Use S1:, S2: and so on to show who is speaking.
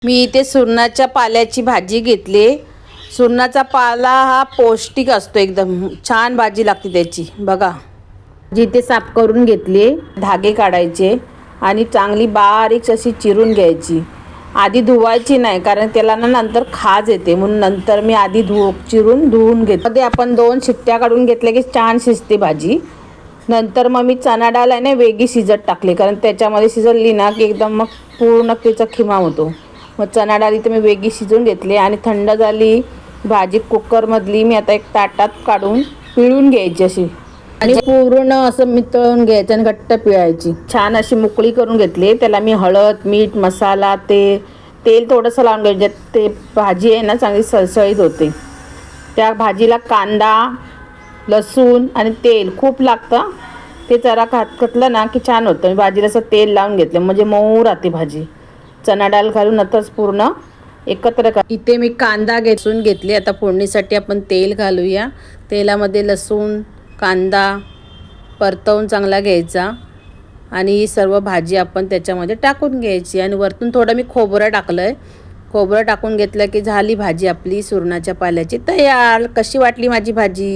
S1: मी इथे सुरणाच्या पाल्याची भाजी घेतली। सुरणाचा पाला हा पौष्टिक असतो, एकदम छान भाजी लागते त्याची। बघा, जी इथे साफ करून घेतली, धागे काढायचे आणि चांगली बारीक अशी चिरून घ्यायची। आधी धुवायची नाही, कारण त्याला ना नंतर खाज येते, म्हणून नंतर मी आधी चिरून धुवून घेते। मध्ये आपण 2 शिट्ट्या काढून घेतल्या की छान शिजते भाजी। नंतर मग मी चणा डाळ आहे ना वेगळी शिजत टाकली, कारण त्याच्यामध्ये शिजली ना की एकदम मग पूर्ण त्याचा खिमा होतो। मग चणा डाळ इथे मी वेगळी शिजून घेतली आणि थंड झाली भाजी कुकरमधली मी आता एक ताटात काढून पिळून घ्यायची अशी, आणि पूर्ण असं मिसळून घ्यायचं आणि घट्ट पिळायची। छान अशी मुकळी करून घेतली। त्याला मी हळद, मीठ, मसाला, तेल थोडंसं लावून घ्यायचे, ते भाजी आहे ना चांगली सळसळीत होते। त्या भाजीला कांदा, लसूण आणि तेल खूप लागतं, ते जरा घातलं ना की छान होतं। भाजीला असं तेल लावून घेतलं म्हणजे मऊ राहते भाजी। चणा डाळ घालून आताच पूर्ण एकत्र इथे मी कांदा घेसून घेतले। आता फोडणीसाठी आपण तेल घालूया। तेलामध्ये लसूण, कांदा परतवून चांगला घ्यायचा आणि ही सर्व भाजी आपण त्याच्यामध्ये टाकून घ्यायची आणि वरतून थोडं मी खोबरं टाकलंय। खोबरं टाकून घेतलं की झाली भाजी आपली सुरणाच्या पाल्याची तयार। कशी वाटली माझी भाजी?